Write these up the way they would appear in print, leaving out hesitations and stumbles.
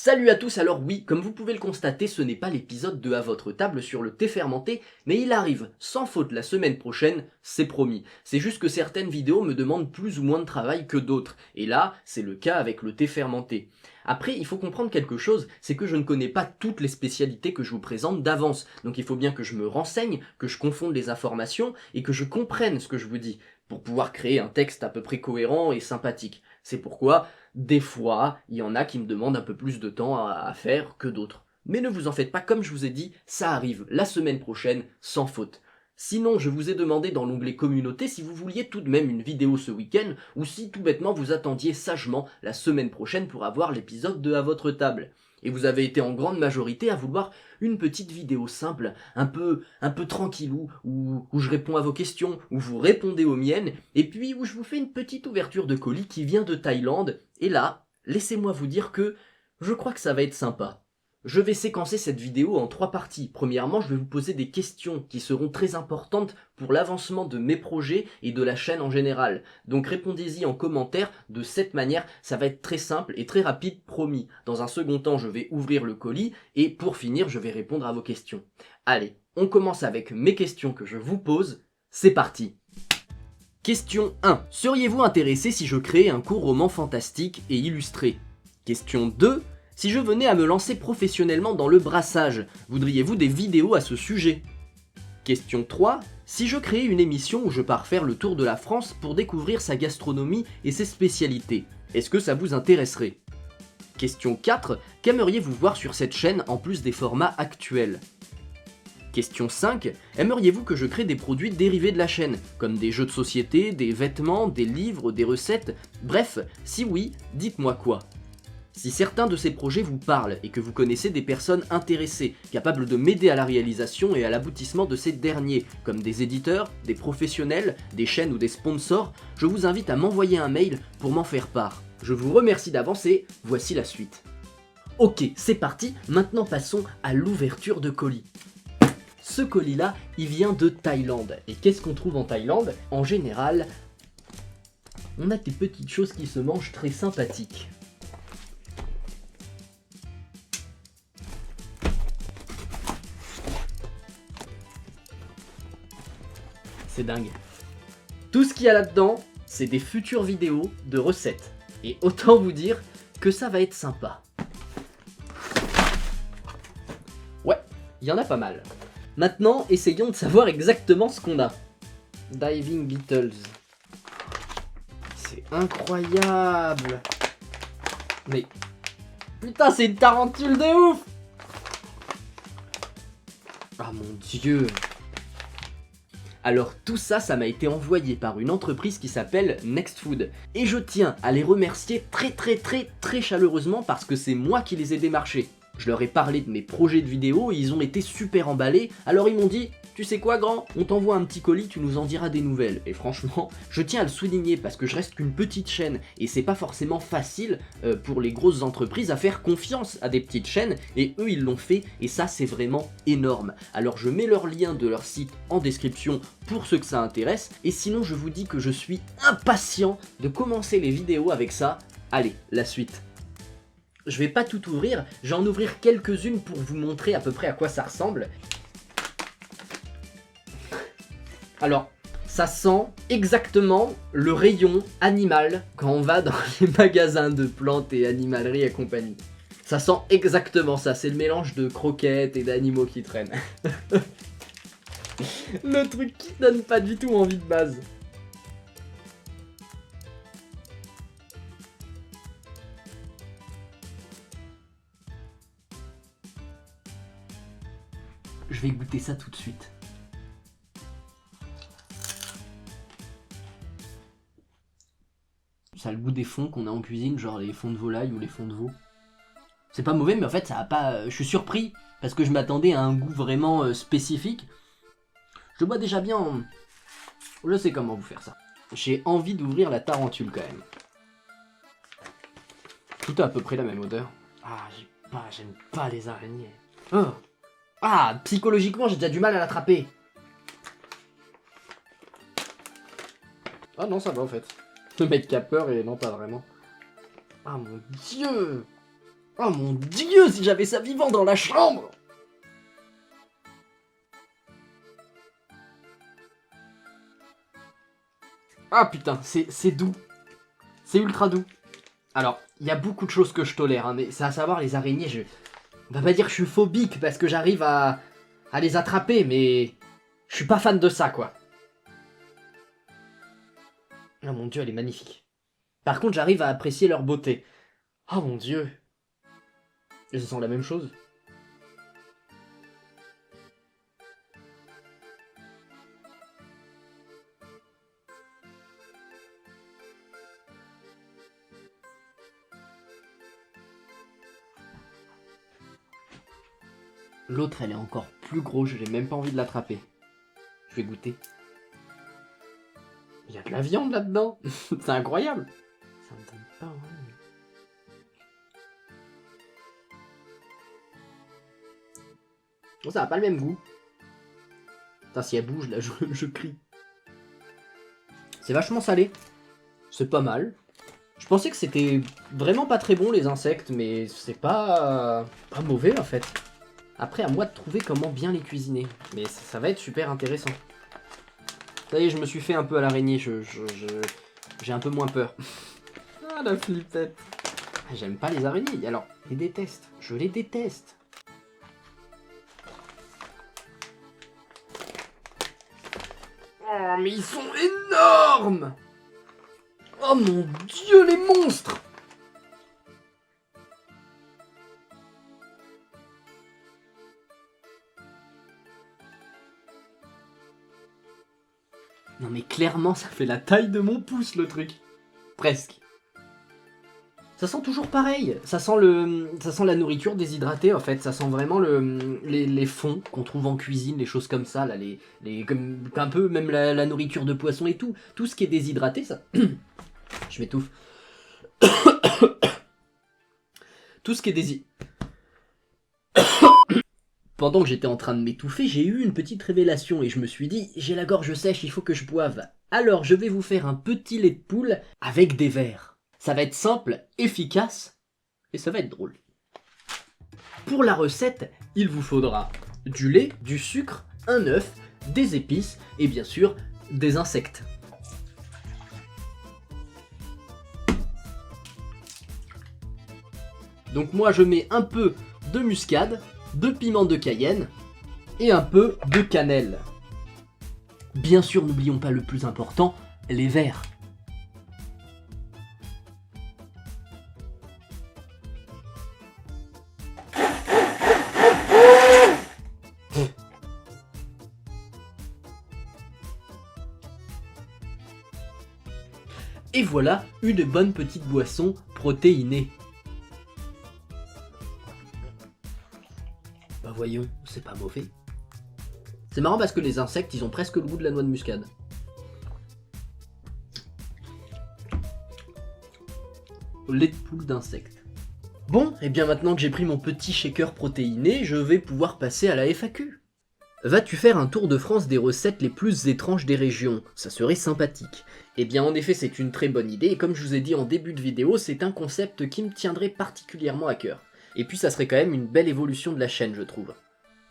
Salut à tous, alors oui, comme vous pouvez le constater, ce n'est pas l'épisode de À votre table sur le thé fermenté, mais il arrive sans faute la semaine prochaine, c'est promis. C'est juste que certaines vidéos me demandent plus ou moins de travail que d'autres, et là, c'est le cas avec le thé fermenté. Après, il faut comprendre quelque chose, c'est que je ne connais pas toutes les spécialités que je vous présente d'avance, donc il faut bien que je me renseigne, que je confonde les informations, et que je comprenne ce que je vous dis, pour pouvoir créer un texte à peu près cohérent et sympathique. C'est pourquoi des fois, il y en a qui me demandent un peu plus de temps à faire que d'autres. Mais ne vous en faites pas, comme je vous ai dit, ça arrive la semaine prochaine, sans faute. Sinon, je vous ai demandé dans l'onglet communauté si vous vouliez tout de même une vidéo ce week-end, ou si tout bêtement vous attendiez sagement la semaine prochaine pour avoir l'épisode de À votre table. Et vous avez été en grande majorité à vouloir une petite vidéo simple, un peu tranquillou, où je réponds à vos questions, où vous répondez aux miennes, et puis où je vous fais une petite ouverture de colis qui vient de Thaïlande. Et là, laissez-moi vous dire que je crois que ça va être sympa. Je vais séquencer cette vidéo en 3 parties. Premièrement, je vais vous poser des questions qui seront très importantes pour l'avancement de mes projets et de la chaîne en général. Donc répondez-y en commentaire de cette manière, ça va être très simple et très rapide, promis. Dans un second temps, je vais ouvrir le colis et pour finir, je vais répondre à vos questions. Allez, on commence avec mes questions que je vous pose. C'est parti! Question 1. Seriez-vous intéressé si je créais un court roman fantastique et illustré? Question 2. Si je venais à me lancer professionnellement dans le brassage, voudriez-vous des vidéos à ce sujet? Question 3. Si je créais une émission où je pars faire le tour de la France pour découvrir sa gastronomie et ses spécialités, est-ce que ça vous intéresserait? Question 4. Qu'aimeriez-vous voir sur cette chaîne en plus des formats actuels? Question 5. Aimeriez-vous que je crée des produits dérivés de la chaîne, comme des jeux de société, des vêtements, des livres, des recettes? Bref, si oui, dites-moi quoi. Si certains de ces projets vous parlent et que vous connaissez des personnes intéressées, capables de m'aider à la réalisation et à l'aboutissement de ces derniers, comme des éditeurs, des professionnels, des chaînes ou des sponsors, je vous invite à m'envoyer un mail pour m'en faire part. Je vous remercie d'avance et voici la suite. Ok, c'est parti, maintenant passons à l'ouverture de colis. Ce colis-là, il vient de Thaïlande. Et qu'est-ce qu'on trouve en Thaïlande? En général, on a des petites choses qui se mangent très sympathiques. C'est dingue. Tout ce qu'il y a là-dedans, c'est des futures vidéos de recettes. Et autant vous dire que ça va être sympa. Ouais, il y en a pas mal. Maintenant, essayons de savoir exactement ce qu'on a. Diving Beetles. C'est incroyable. Mais... putain, c'est une tarentule de ouf! Ah mon dieu! Alors tout ça, ça m'a été envoyé par une entreprise qui s'appelle Next Food. Et je tiens à les remercier très chaleureusement parce que c'est moi qui les ai démarchés. Je leur ai parlé de mes projets de vidéos et ils ont été super emballés, alors ils m'ont dit « Tu sais quoi grand, on t'envoie un petit colis, tu nous en diras des nouvelles. » Et franchement, je tiens à le souligner parce que je reste qu'une petite chaîne et c'est pas forcément facile pour les grosses entreprises à faire confiance à des petites chaînes et eux ils l'ont fait et ça c'est vraiment énorme. Alors je mets leur lien de leur site en description pour ceux que ça intéresse et sinon je vous dis que je suis impatient de commencer les vidéos avec ça. Allez, la suite. Je vais pas tout ouvrir, je vais en ouvrir quelques-unes pour vous montrer à peu près à quoi ça ressemble. Alors, ça sent exactement le rayon animal quand on va dans les magasins de plantes et animalerie et compagnie. Ça sent exactement ça, c'est le mélange de croquettes et d'animaux qui traînent. Le truc qui donne pas du tout envie de base. Je vais goûter ça tout de suite. Ça a le goût des fonds qu'on a en cuisine, genre les fonds de volaille ou les fonds de veau. C'est pas mauvais, mais en fait, ça a pas. Je suis surpris parce que je m'attendais à un goût vraiment spécifique. Je bois déjà bien. Je sais comment vous faire ça. J'ai envie d'ouvrir la tarentule quand même. Tout a à peu près la même odeur. Ah, j'aime pas les araignées. Oh. Ah, psychologiquement, j'ai déjà du mal à l'attraper. Ah non, ça va en fait. Le mec qui a peur et non, pas vraiment. Ah mon dieu! Oh mon Dieu, si j'avais ça vivant dans la chambre! Ah putain, c'est doux. C'est ultra doux. Alors, il y a beaucoup de choses que je tolère, hein, mais c'est à savoir les araignées, on va pas dire que je suis phobique parce que j'arrive à les attraper, mais je suis pas fan de ça, quoi. Oh mon Dieu, elle est magnifique. Par contre, j'arrive à apprécier leur beauté. Oh mon Dieu. Et ce sont la même chose. L'autre, elle est encore plus grosse, j'ai même pas envie de l'attraper. Je vais goûter. Il y a de la viande là-dedans. C'est incroyable. Ça me donne pas envie. Bon, ça a pas le même goût. Putain, si elle bouge, là, je crie. C'est vachement salé. C'est pas mal. Je pensais que c'était vraiment pas très bon, les insectes, mais c'est pas mauvais, en fait. Après, à moi de trouver comment bien les cuisiner. Mais ça va être super intéressant. Ça y est, je me suis fait un peu à l'araignée, j'ai un peu moins peur. Ah, la flippette. J'aime pas les araignées, alors, je les déteste. Je les déteste. Oh, mais ils sont énormes! Oh mon Dieu, les monstres! Non mais clairement, ça fait la taille de mon pouce, le truc. Presque. Ça sent toujours pareil. Ça sent la nourriture déshydratée, en fait. Ça sent vraiment les fonds qu'on trouve en cuisine, les choses comme ça, là, comme un peu même la nourriture de poisson et tout. Tout ce qui est déshydraté, ça... Je m'étouffe. Tout ce qui est déshydraté... Pendant que j'étais en train de m'étouffer, j'ai eu une petite révélation et je me suis dit, j'ai la gorge sèche, il faut que je boive. Alors je vais vous faire un petit lait de poule avec des verres. Ça va être simple, efficace, et ça va être drôle. Pour la recette, il vous faudra du lait, du sucre, un œuf, des épices et bien sûr des insectes. Donc moi je mets un peu de muscade, de piment de Cayenne et un peu de cannelle. Bien sûr, n'oublions pas le plus important, les verres. Et voilà une bonne petite boisson protéinée. Bah voyons, c'est pas mauvais. C'est marrant parce que les insectes, ils ont presque le goût de la noix de muscade. Lait de poule d'insectes. Bon, et bien maintenant que j'ai pris mon petit shaker protéiné, je vais pouvoir passer à la FAQ. Vas-tu faire un tour de France des recettes les plus étranges des régions? Ça serait sympathique. Eh bien en effet c'est une très bonne idée, et comme je vous ai dit en début de vidéo, c'est un concept qui me tiendrait particulièrement à cœur. Et puis ça serait quand même une belle évolution de la chaîne, je trouve.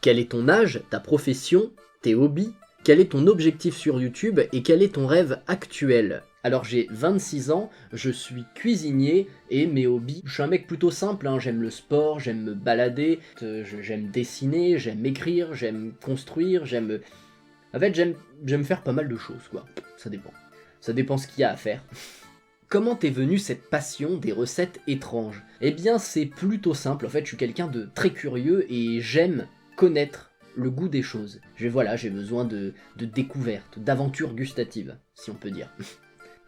Quel est ton âge, ta profession, tes hobbies? Quel est ton objectif sur YouTube et quel est ton rêve actuel? Alors j'ai 26 ans, je suis cuisinier et mes hobbies, je suis un mec plutôt simple, hein. J'aime le sport, j'aime me balader, j'aime dessiner, j'aime écrire, j'aime construire, En fait j'aime faire pas mal de choses quoi, ça dépend. Ça dépend ce qu'il y a à faire. Comment t'es venue cette passion des recettes étranges? Eh bien c'est plutôt simple, en fait je suis quelqu'un de très curieux et j'aime connaître le goût des choses. J'ai besoin de découvertes, d'aventures gustatives, si on peut dire.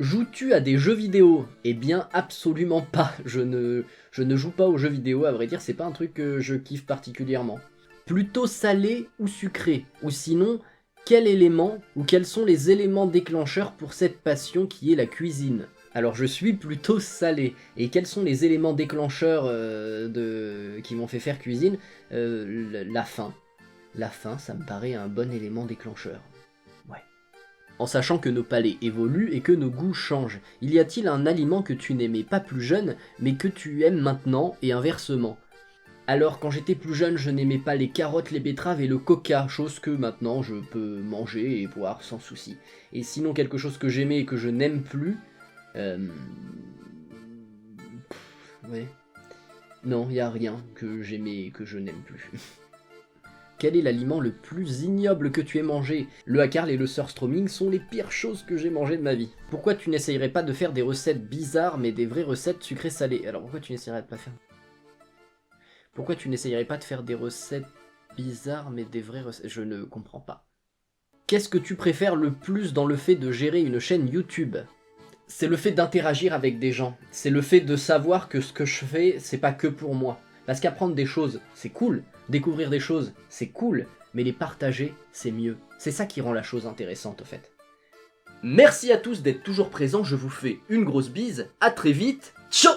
Joues-tu à des jeux vidéo? Eh bien absolument pas, je ne joue pas aux jeux vidéo, à vrai dire c'est pas un truc que je kiffe particulièrement. Plutôt salé ou sucré? Ou sinon, quel élément ou quels sont les éléments déclencheurs pour cette passion qui est la cuisine? Alors je suis plutôt salé, et quels sont les éléments déclencheurs qui m'ont fait faire cuisine? La faim. La faim, ça me paraît un bon élément déclencheur. Ouais. en sachant que nos palais évoluent et que nos goûts changent. Y a-t-il un aliment que tu n'aimais pas plus jeune, mais que tu aimes maintenant, et inversement? Alors, quand j'étais plus jeune, je n'aimais pas les carottes, les betteraves et le coca, chose que maintenant je peux manger et boire sans souci. Et sinon, quelque chose que j'aimais et que je n'aime plus... ouais... Non, y a rien que j'aimais et que je n'aime plus. Quel est l'aliment le plus ignoble que tu aies mangé? Le hackarl et le surströmming sont les pires choses que j'ai mangées de ma vie. Pourquoi tu n'essayerais pas de faire des recettes bizarres mais des vraies recettes sucrées-salées? Alors pourquoi tu n'essayerais pas faire... Pourquoi tu n'essayerais pas de faire des recettes bizarres mais des vraies recettes? Je ne comprends pas. Qu'est-ce que tu préfères le plus dans le fait de gérer une chaîne YouTube? C'est le fait d'interagir avec des gens. C'est le fait de savoir que ce que je fais, c'est pas que pour moi. Parce qu'apprendre des choses, c'est cool. Découvrir des choses, c'est cool. Mais les partager, c'est mieux. C'est ça qui rend la chose intéressante, au fait. Merci à tous d'être toujours présents. Je vous fais une grosse bise. À très vite. Ciao!